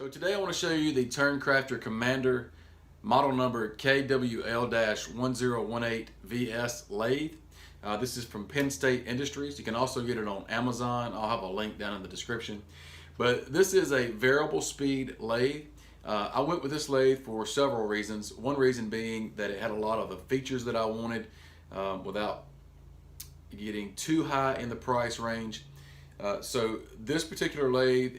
So today I want to show you the Turncrafter Commander model number KWL-1018VS lathe. This is from Penn Industries. You can also get it on Amazon. I'll have a link down in the description. But this is a variable speed lathe. I went with this lathe for several reasons. One reason being that it had a lot of the features that I wanted without getting too high in the price range. So this particular lathe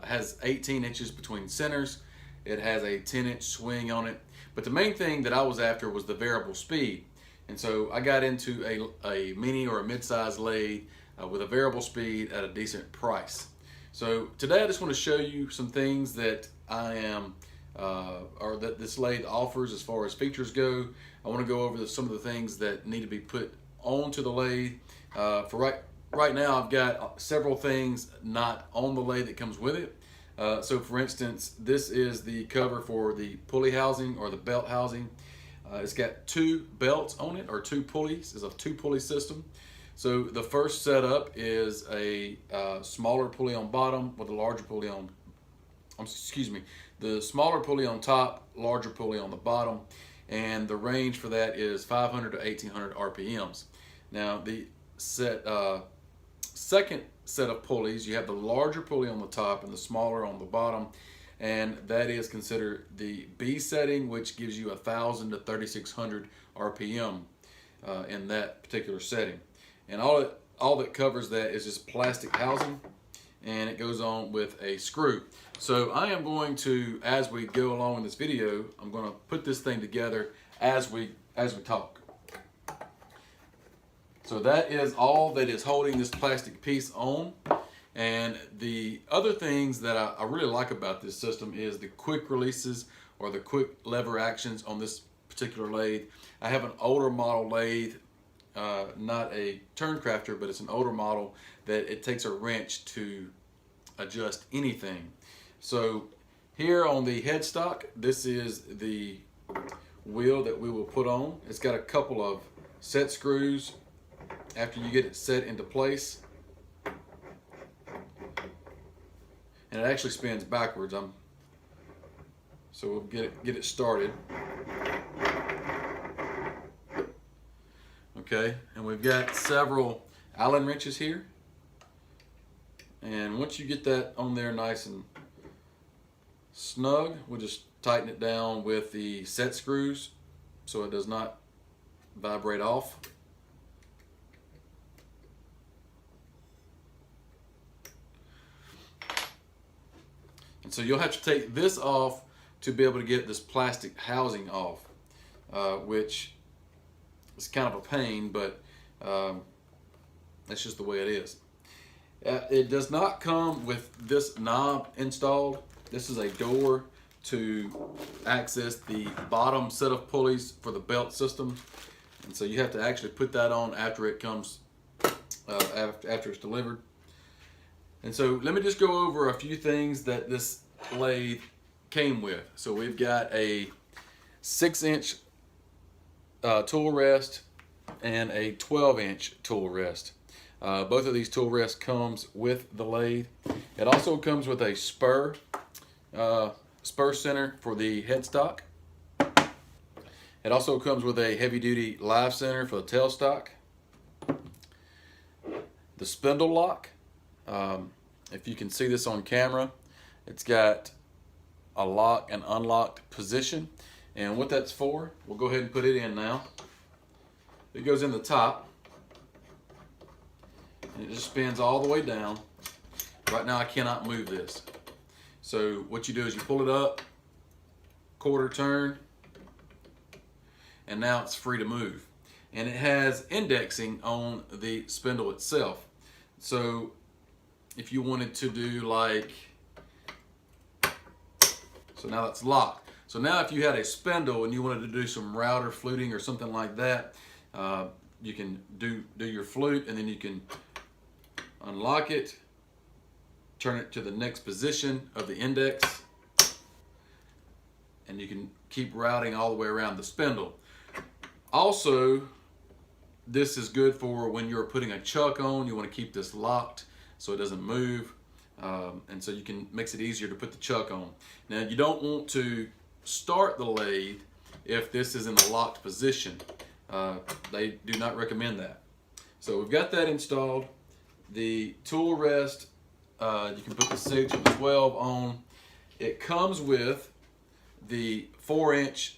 has 18 inches between centers. It has a 10-inch swing on it. But the main thing that I was after was the variable speed. And so I got into a mini or a mid-size lathe with a variable speed at a decent price. So today I just want to show you some things that or that this lathe offers as far as features go. I want to go over some of the things that need to be put onto the lathe. Right now I've got several things not on the lathe that comes with it. So for instance, this is the cover for the pulley housing or the belt housing. It's got two belts on it, or two pulleys. It's a two-pulley system. So the first setup is a smaller pulley on bottom with a larger pulley on, the smaller pulley on top, larger pulley on the bottom, and the range for that is 500 to 1800 RPMs. Now the second set of pulleys, you have the larger pulley on the top and the smaller on the bottom, and that is considered the B setting, which gives you 1000 to 3600 RPM in that particular setting. And all that covers that is just plastic housing, and it goes on with a screw. So I am going to, as we go along in this video, I'm going to put this thing together as we talk. So that is all that is holding this plastic piece on. And the other things that I really like about this system is the quick releases or the quick lever actions on this particular lathe. I have an older model lathe, not a Turncrafter, but it's an older model that it takes a wrench to adjust anything. So here on the headstock, this is the wheel that we will put on. It's got a couple of set screws after you get it set into place, and it actually spins backwards. So we'll get it started. Okay, and we've got several Allen wrenches here, and once you get that on there nice and snug, we'll just tighten it down with the set screws so it does not vibrate off. And so you'll have to take this off to be able to get this plastic housing off, which is kind of a pain, but that's just the way it is. It does not come with this knob installed. This is a door to access the bottom set of pulleys for the belt system, and so you have to actually put that on after it comes, after it's delivered. And so let me just go over a few things that this lathe came with. So we've got a 6-inch tool rest and a 12-inch tool rest. Both of these tool rests comes with the lathe. It also comes with a spur center for the headstock. It also comes with a heavy-duty live center for the tailstock. The spindle lock. If you can see this on camera, it's got a lock and unlocked position, and what that's for, we'll go ahead and put it in now. It goes in the top, and it just spins all the way down. Right now I cannot move this. So what you do is you pull it up, quarter turn, and now it's free to move. And it has indexing on the spindle itself. So if you wanted to do so now that's locked. So now if you had a spindle and you wanted to do some router fluting or something like that, you can do your flute, and then you can unlock it, turn it to the next position of the index, and you can keep routing all the way around the spindle. Also, this is good for when you're putting a chuck on. You want to keep this locked so it doesn't move. and so you can makes it easier to put the chuck on. Now you don't want to start the lathe if this is in the locked position. They do not recommend that. So we've got that installed. The tool rest, you can put the 6 or the 12 on. It comes with the 4-inch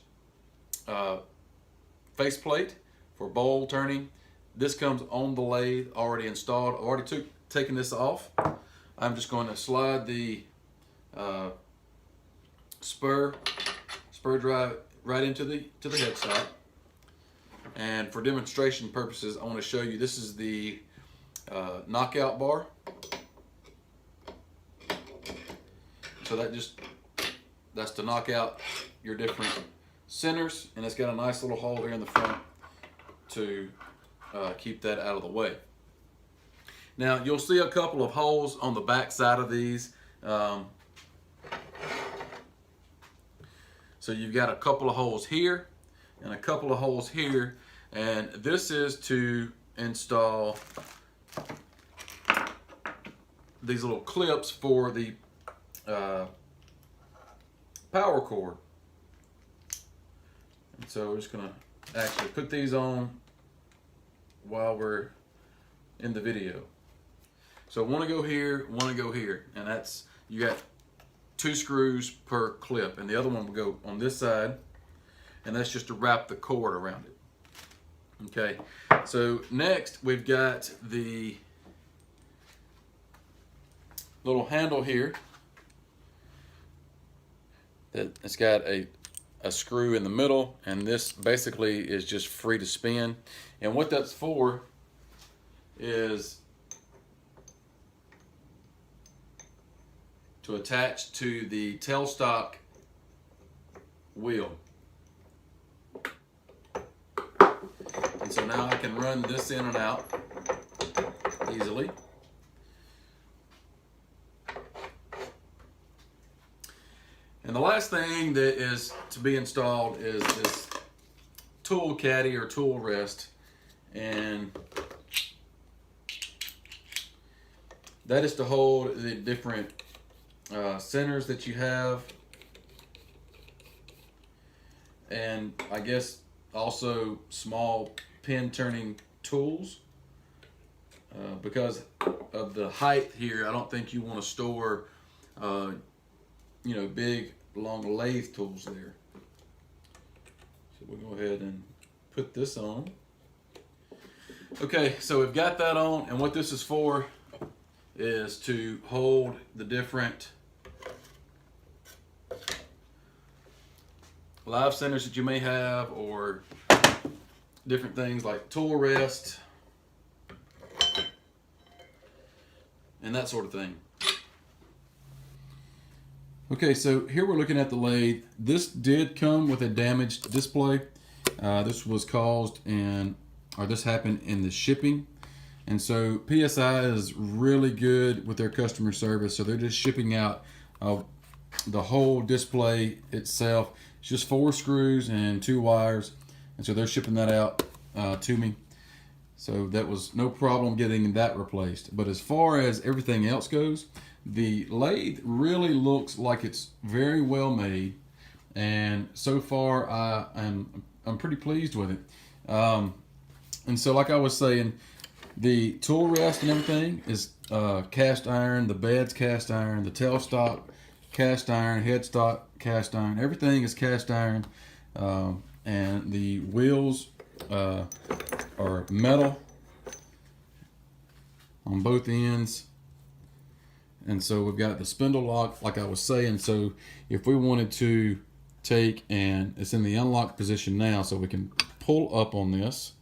faceplate for bowl turning. This comes on the lathe already installed. I've already taken this off. I'm just going to slide the spur drive right into the headstock. And for demonstration purposes, I want to show you, this is the knockout bar. So that's to knock out your different centers, and it's got a nice little hole there in the front to keep that out of the way. Now you'll see a couple of holes on the back side of these. So you've got a couple of holes here and a couple of holes here, and this is to install these little clips for the power cord. And so we're just gonna actually put these on while we're in the video. So one to go here, one to go here, and that's, you got 2 screws per clip, and the other one will go on this side, and that's just to wrap the cord around it. Okay, so next we've got the little handle here that it's got a screw in the middle, and this basically is just free to spin. And what that's for is to attach to the tailstock wheel. And so now I can run this in and out easily. And the last thing that is to be installed is this tool caddy or tool rest, and that is to hold the different centers that you have, and I guess also small pin turning tools. Because of the height here, I don't think you want to store big long lathe tools there. So we'll go ahead and put this on. Okay, so we've got that on, and what this is for is to hold the different live centers that you may have, or different things like tool rest and that sort of thing. Okay, so here we're looking at the lathe. This did come with a damaged display. This was caused this happened in the shipping. And so PSI is really good with their customer service. So they're just shipping out the whole display itself. It's just 4 screws and 2 wires. And so they're shipping that out to me. So that was no problem getting that replaced. But as far as everything else goes, the lathe really looks like it's very well made, and so far I'm pretty pleased with it. And so, like I was saying, the tool rest and everything is cast iron. The bed's cast iron. The tailstock cast iron. Headstock cast iron. Everything is cast iron, and the wheels are metal on both ends. And so we've got the spindle lock, like I was saying. So if we wanted to take, and it's in the unlocked position now, so we can pull up on this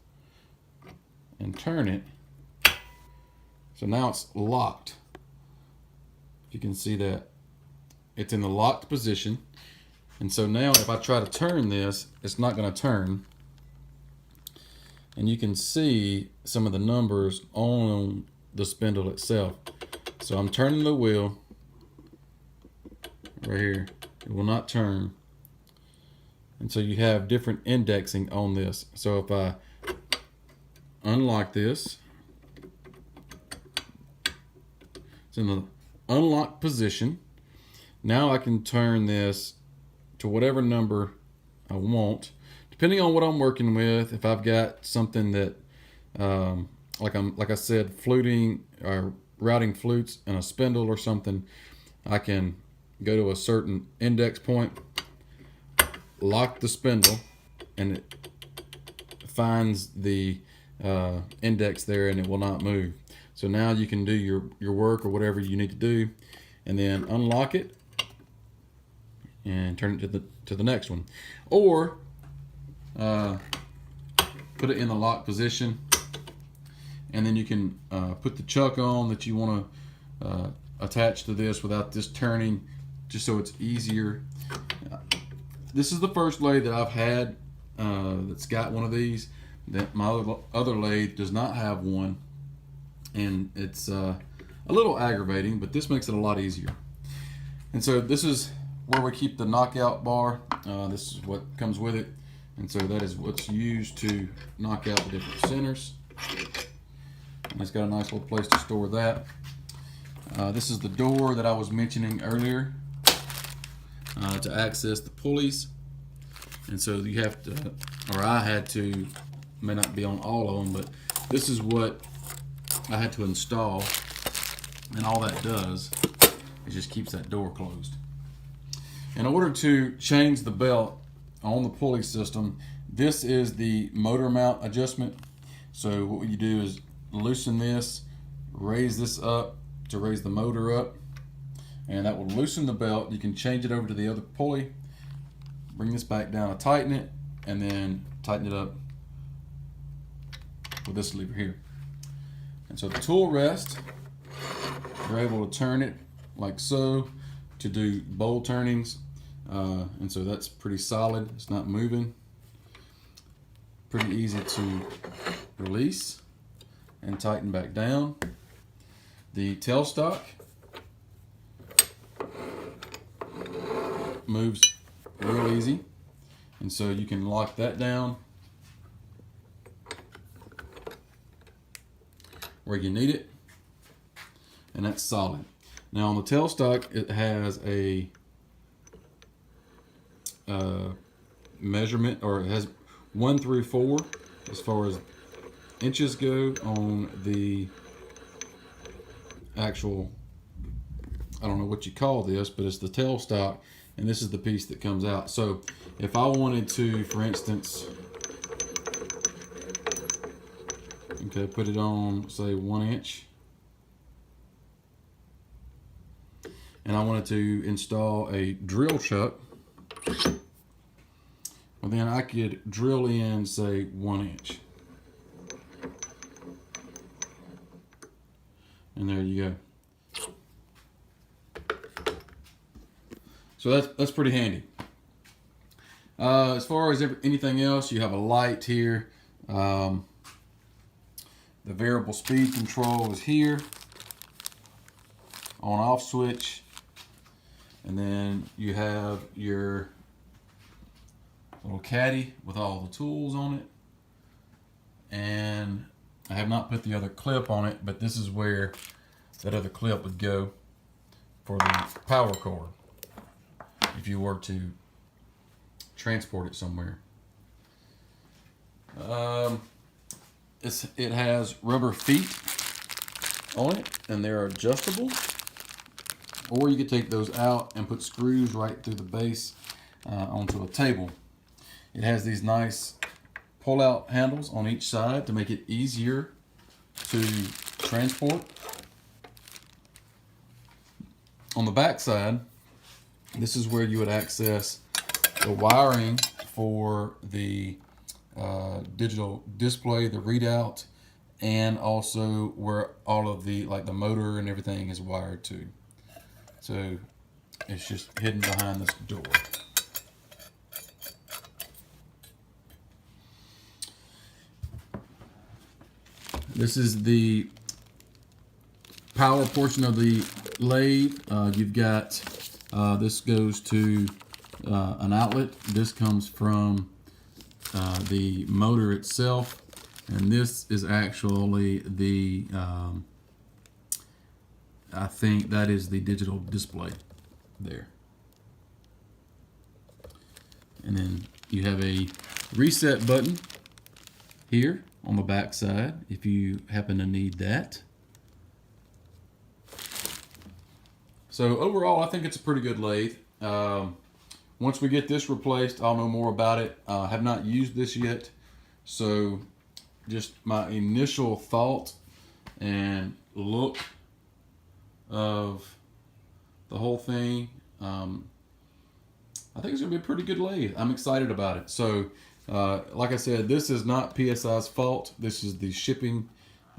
and turn it. So now it's locked. If you can see that, it's in the locked position. And so now if I try to turn this, it's not going to turn. And you can see some of the numbers on the spindle itself. So I'm turning the wheel right here. It will not turn. And so you have different indexing on this. So if I unlock this, it's in the unlock position. Now I can turn this to whatever number I want, depending on what I'm working with. If I've got something that, like I said, fluting or routing flutes and a spindle or something, I can go to a certain index point, lock the spindle, and it finds the index there, and it will not move. So now you can do your work or whatever you need to do, and then unlock it and turn it to the next one, or put it in the lock position, and then you can put the chuck on that you want to attach to this without this turning, just so it's easier. This is the first lathe that I've had that's got one of these. That my other lathe does not have one, and it's a little aggravating, but this makes it a lot easier. And so this is where we keep the knockout bar. This is what comes with it, and so that is what's used to knock out the different centers. And it's got a nice little place to store that. This is the door that I was mentioning earlier to access the pulleys. And so you have to, or I had to, may not be on all of them, but this is what I had to install, and all that does is just keeps that door closed. In order to change the belt on the pulley system, this is the motor mount adjustment. So what you do is loosen this, raise this up to raise the motor up, and that will loosen the belt. You can change it over to the other pulley, bring this back down and tighten it, and then tighten it up with this lever here. And so the tool rest, you're able to turn it like so to do bowl turnings, and so that's pretty solid. It's not moving. Pretty easy to release and tighten back down. The tailstock moves real easy, and so you can lock that down where you need it, and that's solid. Now on the tailstock, it has a measurement, or it has 1 through 4 as far as inches go on the actual, I don't know what you call this, but it's the tailstock, and this is the piece that comes out. So if I wanted to, for instance, okay, put it on, say 1 inch, and I wanted to install a drill chuck, well then I could drill in, say 1 inch. And there you go. So that's pretty handy. As far as anything else, you have a light here. The variable speed control is here. On-off switch. And then you have your little caddy with all the tools on it. And I have not put the other clip on it, but this is where that other clip would go for the power cord if you were to transport it somewhere. It has rubber feet on it, and they're adjustable, or you could take those out and put screws right through the base onto a table. It has these nice pull-out handles on each side to make it easier to transport. On the back side, this is where you would access the wiring for the digital display, the readout, and also where all of the, like the motor and everything is wired to. So it's just hidden behind this door. This is the power portion of the lathe. You've got, this goes to an outlet. This comes from the motor itself, and this is actually the I think that is the digital display there. And then you have a reset button here on the back side if you happen to need that. So overall, I think it's a pretty good lathe. Once we get this replaced, I'll know more about it. I have not used this yet, so just my initial thought and look of the whole thing, I think it's going to be a pretty good lathe. I'm excited about it. So, like I said, this is not PSI's fault. This is the shipping.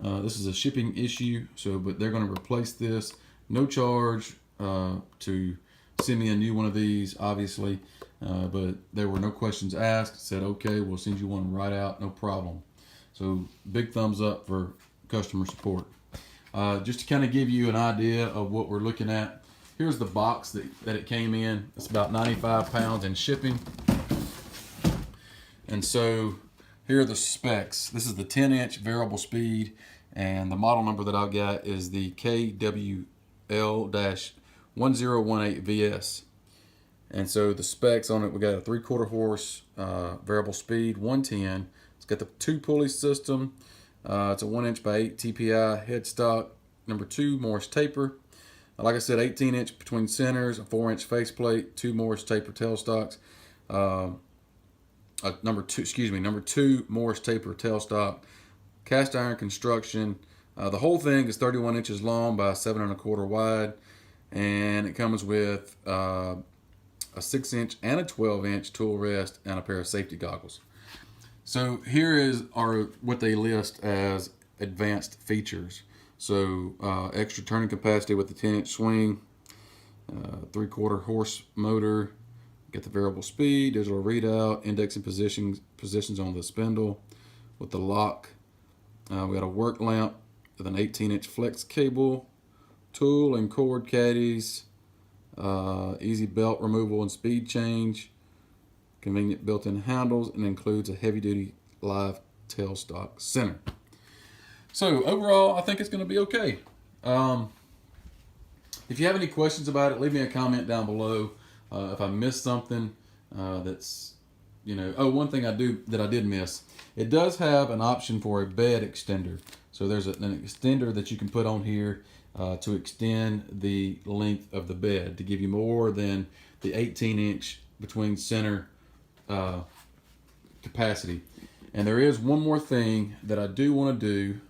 This is a shipping issue. So, but they're going to replace this. No charge to send me a new one of these, obviously. But there were no questions asked. Said, okay, we'll send you one right out. No problem. So, big thumbs up for customer support. Just to kind of give you an idea of what we're looking at. Here's the box that it came in. It's about 95 pounds in shipping. And so here are the specs. This is the 10-inch variable speed, and the model number that I've got is the KWL-1018VS. And so the specs on it, we got a 3/4 horse variable speed, 110. It's got the 2-pulley system. It's a 1" by 8 TPI headstock, number 2 Morse taper. Like I said, 18-inch between centers, a 4-inch faceplate, 2 Morse taper tailstocks. Number two Morse taper tailstock. Cast iron construction. The whole thing is 31 inches long by 7 1/4 wide, and it comes with a 6-inch and a 12-inch tool rest and a pair of safety goggles. So here are what they list as advanced features. So extra turning capacity with the 10-inch swing, 3/4 horse motor, get the variable speed, digital readout, indexing positions on the spindle with the lock. We got a work lamp with an 18-inch flex cable, tool and cord caddies, easy belt removal and speed change, convenient built-in handles, and includes a heavy-duty live tailstock center. So overall, I think it's going to be okay. If you have any questions about it, leave me a comment down below. If I missed something, that's, one thing I did miss. It does have an option for a bed extender. So there's an extender that you can put on here to extend the length of the bed to give you more than the 18-inch between center capacity. And there is one more thing that I do want to do,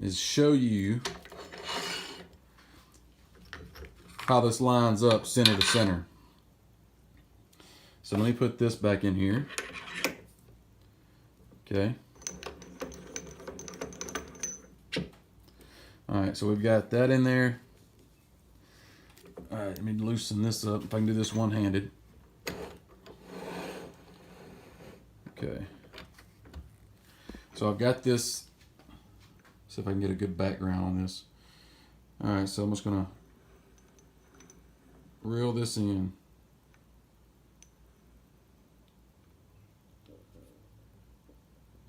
is show you how this lines up center to center. So let me put this back in here. Okay. All right, so we've got that in there. All right, let me loosen this up if I can do this one-handed. Okay. So I've got this. See if I can get a good background on this. All right, so I'm just gonna reel this in.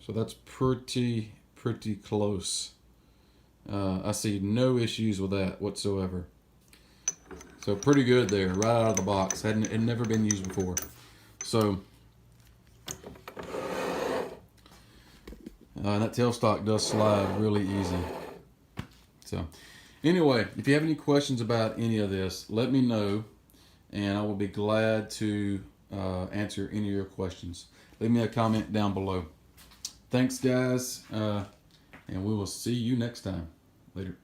So that's pretty close. I see no issues with that whatsoever. So pretty good there, right out of the box. It had never been used before. So that tailstock does slide really easy. So anyway, if you have any questions about any of this, let me know, and I will be glad to answer any of your questions. Leave me a comment down below. Thanks, guys, and we will see you next time. Later.